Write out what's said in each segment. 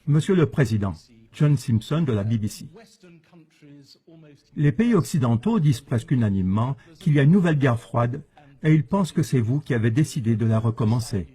Monsieur le Président, John Simpson de la BBC. Les pays occidentaux disent presque unanimement qu'il y a une nouvelle guerre froide et ils pensent que c'est vous qui avez décidé de la recommencer.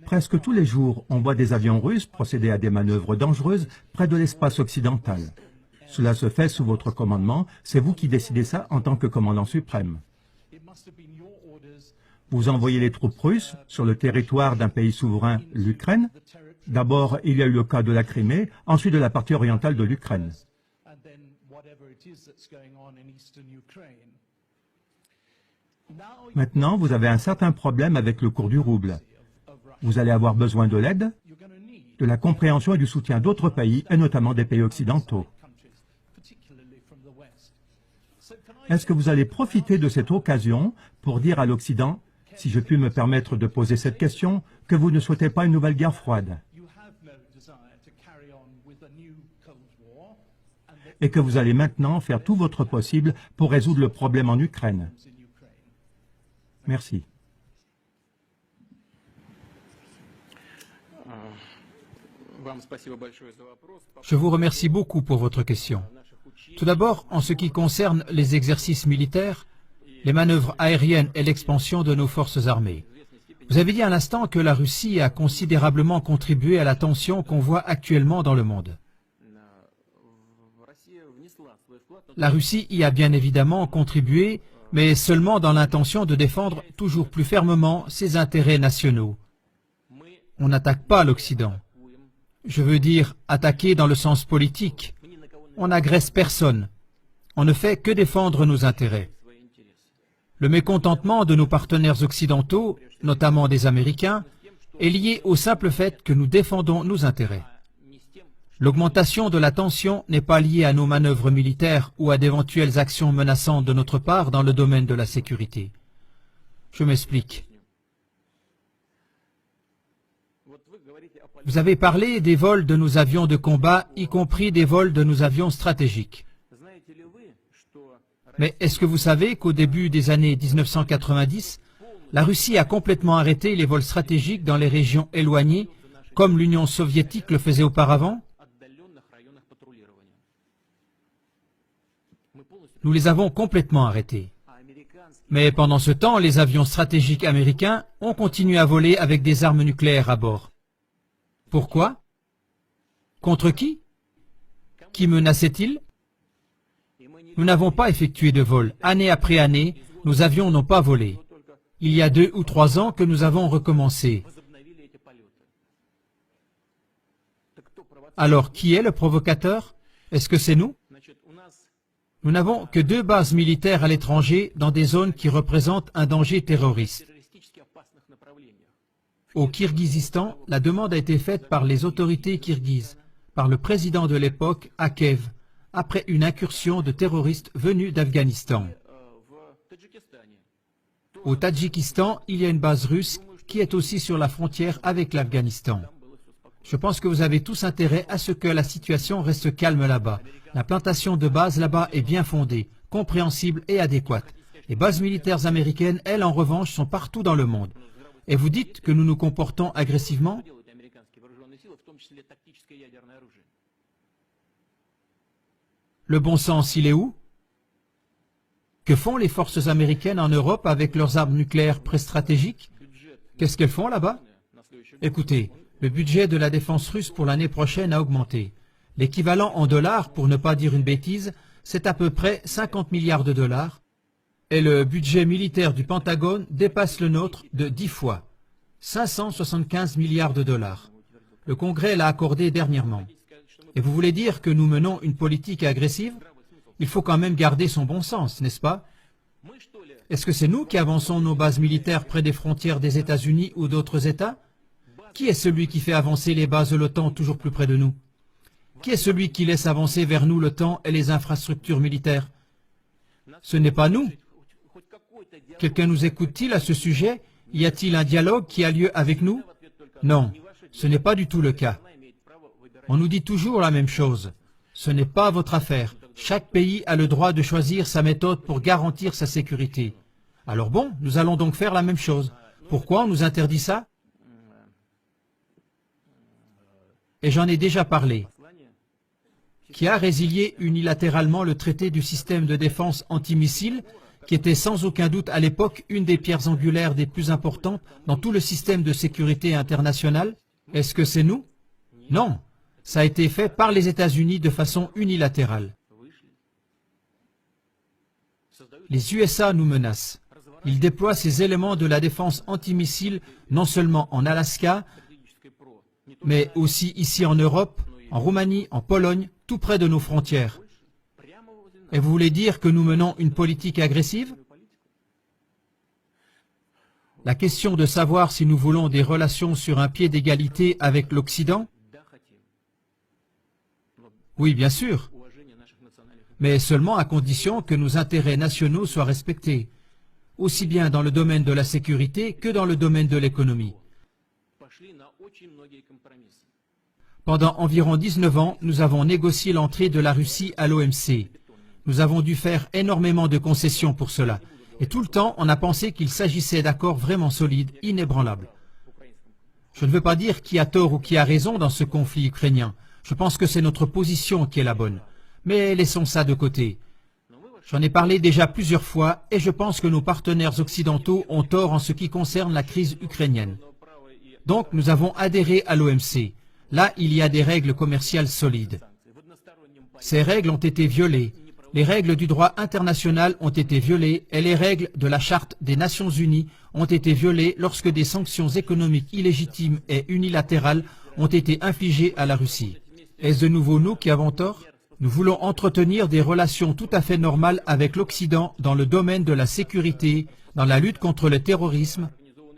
Presque tous les jours, on voit des avions russes procéder à des manœuvres dangereuses près de l'espace occidental. Cela se fait sous votre commandement, c'est vous qui décidez ça en tant que commandant suprême. Vous envoyez les troupes russes sur le territoire d'un pays souverain, l'Ukraine. D'abord, il y a eu le cas de la Crimée, ensuite de la partie orientale de l'Ukraine. Maintenant, vous avez un certain problème avec le cours du rouble. Vous allez avoir besoin de l'aide, de la compréhension et du soutien d'autres pays, et notamment des pays occidentaux. Est-ce que vous allez profiter de cette occasion pour dire à l'Occident, si je puis me permettre de poser cette question, que vous ne souhaitez pas une nouvelle guerre froide et que vous allez maintenant faire tout votre possible pour résoudre le problème en Ukraine? Merci. Je vous remercie beaucoup pour votre question. Tout d'abord, en ce qui concerne les exercices militaires, les manœuvres aériennes et l'expansion de nos forces armées. Vous avez dit à l'instant que la Russie a considérablement contribué à la tension qu'on voit actuellement dans le monde. La Russie y a bien évidemment contribué, mais seulement dans l'intention de défendre toujours plus fermement ses intérêts nationaux. On n'attaque pas l'Occident. Je veux dire attaquer dans le sens politique. On n'agresse personne. On ne fait que défendre nos intérêts. Le mécontentement de nos partenaires occidentaux, notamment des Américains, est lié au simple fait que nous défendons nos intérêts. L'augmentation de la tension n'est pas liée à nos manœuvres militaires ou à d'éventuelles actions menaçantes de notre part dans le domaine de la sécurité. Je m'explique. Vous avez parlé des vols de nos avions de combat, y compris des vols de nos avions stratégiques. Mais est-ce que vous savez qu'au début des années 1990, la Russie a complètement arrêté les vols stratégiques dans les régions éloignées, comme l'Union soviétique le faisait auparavant? Nous les avons complètement arrêtés. Mais pendant ce temps, les avions stratégiques américains ont continué à voler avec des armes nucléaires à bord. Pourquoi? Contre qui? Qui menaçait-il? Nous n'avons pas effectué de vol. Année après année, nos avions n'ont pas volé. Il y a 2 ou 3 ans que nous avons recommencé. Alors, qui est le provocateur? Est-ce que c'est nous? Nous n'avons que 2 bases militaires à l'étranger dans des zones qui représentent un danger terroriste. Au Kirghizistan, la demande a été faite par les autorités kirghizes, par le président de l'époque, Akev, après une incursion de terroristes venus d'Afghanistan. Au Tadjikistan, il y a une base russe qui est aussi sur la frontière avec l'Afghanistan. Je pense que vous avez tous intérêt à ce que la situation reste calme là-bas. La plantation de bases là-bas est bien fondée, compréhensible et adéquate. Les bases militaires américaines, elles, en revanche, sont partout dans le monde. Et vous dites que nous nous comportons agressivement? Le bon sens, il est où? Que font les forces américaines en Europe avec leurs armes nucléaires pré-stratégiques? Qu'est-ce qu'elles font là-bas? Écoutez, le budget de la défense russe pour l'année prochaine a augmenté. L'équivalent en dollars, pour ne pas dire une bêtise, c'est à peu près 50 milliards de dollars. Et le budget militaire du Pentagone dépasse le nôtre de 10 fois. 575 milliards de dollars. Le Congrès l'a accordé dernièrement. Et vous voulez dire que nous menons une politique agressive? Il faut quand même garder son bon sens, n'est-ce pas? Est-ce que c'est nous qui avançons nos bases militaires près des frontières des États-Unis ou d'autres États? Qui est celui qui fait avancer les bases de l'OTAN toujours plus près de nous? Qui est celui qui laisse avancer vers nous l'OTAN et les infrastructures militaires? Ce n'est pas nous. Quelqu'un nous écoute-t-il à ce sujet? Y a-t-il un dialogue qui a lieu avec nous? Non, ce n'est pas du tout le cas. On nous dit toujours la même chose. Ce n'est pas votre affaire. Chaque pays a le droit de choisir sa méthode pour garantir sa sécurité. Alors bon, nous allons donc faire la même chose. Pourquoi on nous interdit ça? Et j'en ai déjà parlé. Qui a résilié unilatéralement le traité du système de défense antimissile, qui était sans aucun doute à l'époque une des pierres angulaires des plus importantes dans tout le système de sécurité international? Est-ce que c'est nous? Non, ça a été fait par les États-Unis de façon unilatérale. Les USA nous menacent. Ils déploient ces éléments de la défense antimissile non seulement en Alaska, mais aussi ici en Europe, en Roumanie, en Pologne, tout près de nos frontières. Et vous voulez dire que nous menons une politique agressive? La question de savoir si nous voulons des relations sur un pied d'égalité avec l'Occident? Oui, bien sûr, mais seulement à condition que nos intérêts nationaux soient respectés, aussi bien dans le domaine de la sécurité que dans le domaine de l'économie. Pendant environ 19 ans, nous avons négocié l'entrée de la Russie à l'OMC. Nous avons dû faire énormément de concessions pour cela. Et tout le temps, on a pensé qu'il s'agissait d'accords vraiment solides, inébranlables. Je ne veux pas dire qui a tort ou qui a raison dans ce conflit ukrainien. Je pense que c'est notre position qui est la bonne. Mais laissons ça de côté. J'en ai parlé déjà plusieurs fois et je pense que nos partenaires occidentaux ont tort en ce qui concerne la crise ukrainienne. Donc nous avons adhéré à l'OMC. Là, il y a des règles commerciales solides. Ces règles ont été violées. Les règles du droit international ont été violées et les règles de la Charte des Nations Unies ont été violées lorsque des sanctions économiques illégitimes et unilatérales ont été infligées à la Russie. Est-ce de nouveau nous qui avons tort? Nous voulons entretenir des relations tout à fait normales avec l'Occident dans le domaine de la sécurité, dans la lutte contre le terrorisme,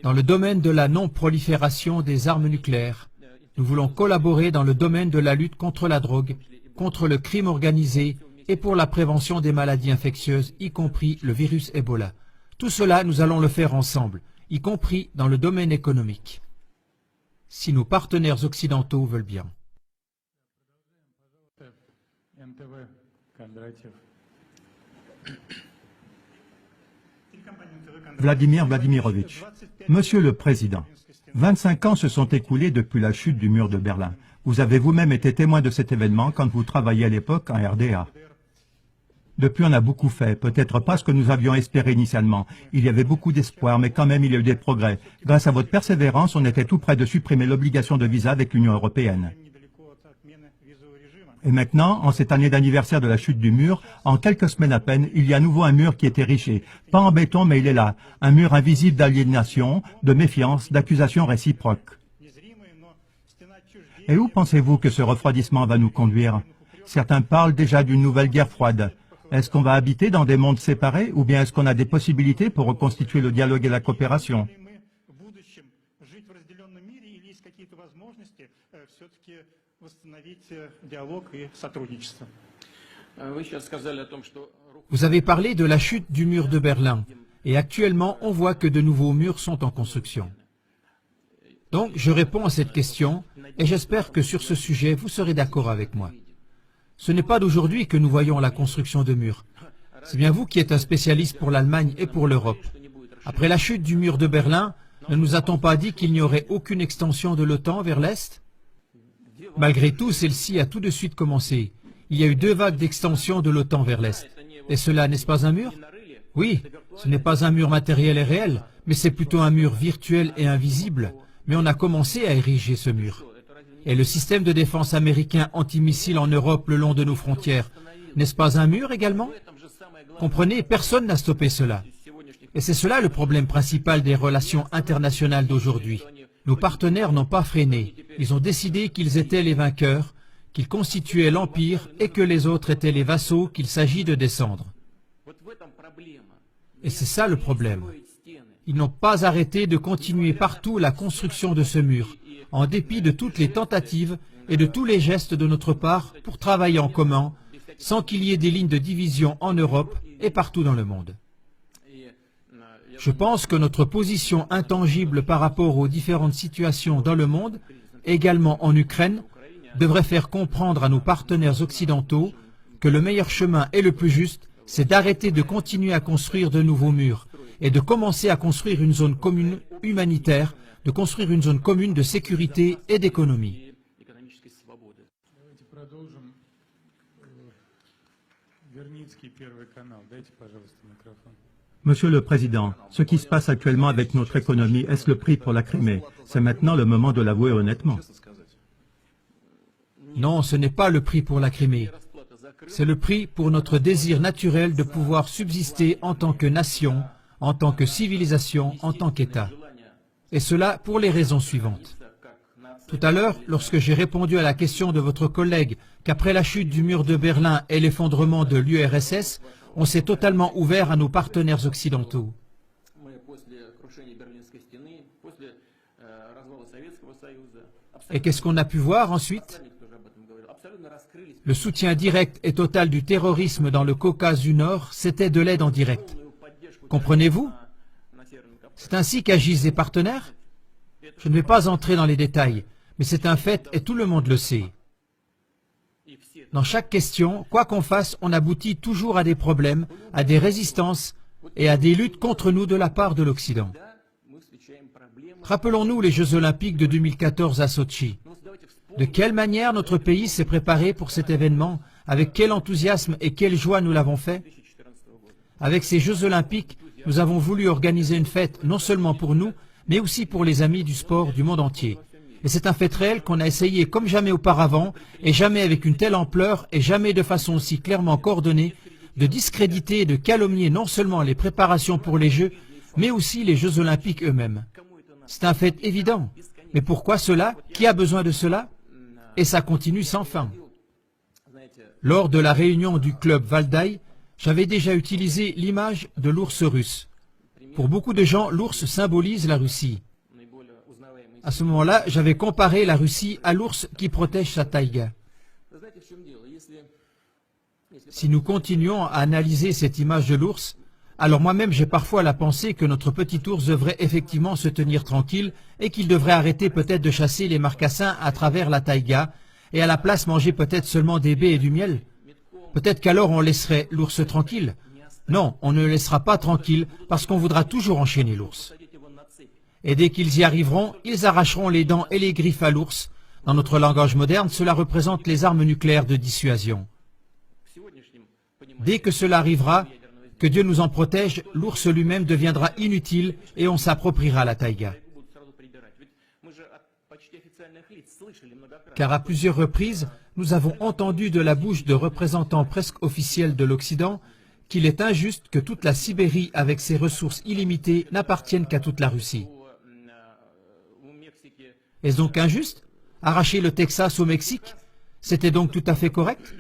dans le domaine de la non-prolifération des armes nucléaires. Nous voulons collaborer dans le domaine de la lutte contre la drogue, contre le crime organisé et pour la prévention des maladies infectieuses, y compris le virus Ebola. Tout cela, nous allons le faire ensemble, y compris dans le domaine économique. Si nos partenaires occidentaux veulent bien. Vladimir Vladimirovitch. Monsieur le Président, 25 ans se sont écoulés depuis la chute du mur de Berlin. Vous avez vous-même été témoin de cet événement quand vous travailliez à l'époque en RDA. Depuis, on a beaucoup fait, peut-être pas ce que nous avions espéré initialement. Il y avait beaucoup d'espoir, mais quand même, il y a eu des progrès. Grâce à votre persévérance, on était tout près de supprimer l'obligation de visa avec l'Union européenne. Et maintenant, en cette année d'anniversaire de la chute du mur, en quelques semaines à peine, il y a à nouveau un mur qui est érigé. Pas en béton, mais il est là. Un mur invisible d'aliénation, de méfiance, d'accusations réciproques. Et où pensez-vous que ce refroidissement va nous conduire? Certains parlent déjà d'une nouvelle guerre froide. Est-ce qu'on va habiter dans des mondes séparés ou bien est-ce qu'on a des possibilités pour reconstituer le dialogue et la coopération? Vous avez parlé de la chute du mur de Berlin et actuellement on voit que de nouveaux murs sont en construction. Donc je réponds à cette question et j'espère que sur ce sujet vous serez d'accord avec moi. Ce n'est pas d'aujourd'hui que nous voyons la construction de murs. C'est bien vous qui êtes un spécialiste pour l'Allemagne et pour l'Europe. Après la chute du mur de Berlin, ne nous a-t-on pas dit qu'il n'y aurait aucune extension de l'OTAN vers l'Est? Malgré tout, celle-ci a tout de suite commencé. Il y a eu 2 vagues d'extension de l'OTAN vers l'Est. Et cela, n'est-ce pas un mur? Oui, ce n'est pas un mur matériel et réel, mais c'est plutôt un mur virtuel et invisible. Mais on a commencé à ériger ce mur. Et le système de défense américain antimissile en Europe le long de nos frontières, n'est-ce pas un mur également? Comprenez, personne n'a stoppé cela. Et c'est cela le problème principal des relations internationales d'aujourd'hui. Nos partenaires n'ont pas freiné. Ils ont décidé qu'ils étaient les vainqueurs, qu'ils constituaient l'empire et que les autres étaient les vassaux qu'il s'agit de descendre. Et c'est ça le problème. Ils n'ont pas arrêté de continuer partout la construction de ce mur, en dépit de toutes les tentatives et de tous les gestes de notre part pour travailler en commun, sans qu'il y ait des lignes de division en Europe et partout dans le monde. Je pense que notre position intangible par rapport aux différentes situations dans le monde, également en Ukraine, devrait faire comprendre à nos partenaires occidentaux que le meilleur chemin et le plus juste, c'est d'arrêter de continuer à construire de nouveaux murs et de commencer à construire une zone commune humanitaire, de construire une zone commune de sécurité et d'économie. Давайте продолжим. Верницкий, Первый канал. Дайте, пожалуйста, микрофон. Monsieur le Président, ce qui se passe actuellement avec notre économie, est-ce le prix pour la Crimée? C'est maintenant le moment de l'avouer honnêtement. Non, ce n'est pas le prix pour la Crimée. C'est le prix pour notre désir naturel de pouvoir subsister en tant que nation, en tant que civilisation, en tant qu'État. Et cela pour les raisons suivantes. Tout à l'heure, lorsque j'ai répondu à la question de votre collègue qu'après la chute du mur de Berlin et l'effondrement de l'URSS, on s'est totalement ouvert à nos partenaires occidentaux. Et qu'est-ce qu'on a pu voir ensuite? Le soutien direct et total du terrorisme dans le Caucase du Nord, c'était de l'aide en direct. Comprenez-vous? C'est ainsi qu'agissent les partenaires? Je ne vais pas entrer dans les détails, mais c'est un fait et tout le monde le sait. Dans chaque question, quoi qu'on fasse, on aboutit toujours à des problèmes, à des résistances et à des luttes contre nous de la part de l'Occident. Rappelons-nous les Jeux Olympiques de 2014 à Sotchi. De quelle manière notre pays s'est préparé pour cet événement, avec quel enthousiasme et quelle joie nous l'avons fait? Avec ces Jeux Olympiques, nous avons voulu organiser une fête non seulement pour nous, mais aussi pour les amis du sport du monde entier. Et c'est un fait réel qu'on a essayé comme jamais auparavant, et jamais avec une telle ampleur, et jamais de façon aussi clairement coordonnée, de discréditer et de calomnier non seulement les préparations pour les Jeux, mais aussi les Jeux Olympiques eux-mêmes. C'est un fait évident. Mais pourquoi cela? Qui a besoin de cela? Et ça continue sans fin. Lors de la réunion du club Valdai, j'avais déjà utilisé l'image de l'ours russe. Pour beaucoup de gens, l'ours symbolise la Russie. À ce moment-là, j'avais comparé la Russie à l'ours qui protège sa taïga. Si nous continuons à analyser cette image de l'ours, alors moi-même j'ai parfois la pensée que notre petit ours devrait effectivement se tenir tranquille et qu'il devrait arrêter peut-être de chasser les marcassins à travers la taïga et à la place manger peut-être seulement des baies et du miel. Peut-être qu'alors on laisserait l'ours tranquille. Non, on ne le laissera pas tranquille parce qu'on voudra toujours enchaîner l'ours. Et dès qu'ils y arriveront, ils arracheront les dents et les griffes à l'ours. Dans notre langage moderne, cela représente les armes nucléaires de dissuasion. Dès que cela arrivera, que Dieu nous en protège, l'ours lui-même deviendra inutile et on s'appropriera la taïga. Car à plusieurs reprises, nous avons entendu de la bouche de représentants presque officiels de l'Occident qu'il est injuste que toute la Sibérie, avec ses ressources illimitées, n'appartienne qu'à toute la Russie. Est-ce donc injuste? Arracher le Texas au Mexique, c'était donc tout à fait correct?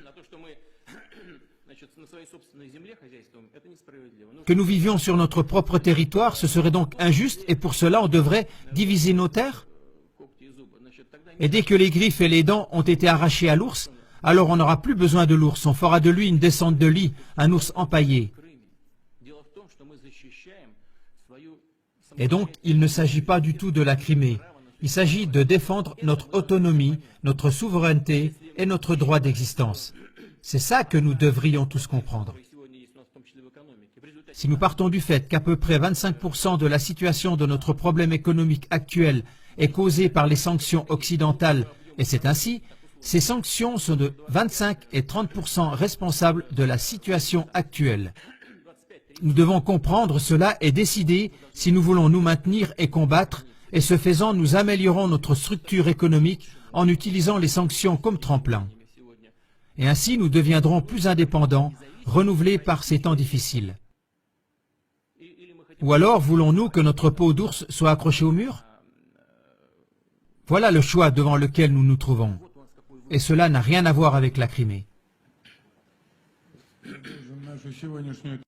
Que nous vivions sur notre propre territoire, ce serait donc injuste et pour cela on devrait diviser nos terres? Et dès que les griffes et les dents ont été arrachées à l'ours, alors on n'aura plus besoin de l'ours, on fera de lui une descente de lit, un ours empaillé. Et donc, il ne s'agit pas du tout de la Crimée. Il s'agit de défendre notre autonomie, notre souveraineté et notre droit d'existence. C'est ça que nous devrions tous comprendre. Si nous partons du fait qu'à peu près 25% de la situation de notre problème économique actuel est causée par les sanctions occidentales, et c'est ainsi, ces sanctions sont de 25 et 30% responsables de la situation actuelle. Nous devons comprendre cela et décider si nous voulons nous maintenir et combattre, et ce faisant, nous améliorons notre structure économique en utilisant les sanctions comme tremplin. Et ainsi, nous deviendrons plus indépendants, renouvelés par ces temps difficiles. Ou alors, voulons-nous que notre peau d'ours soit accrochée au mur? Voilà le choix devant lequel nous nous trouvons. Et cela n'a rien à voir avec la Crimée.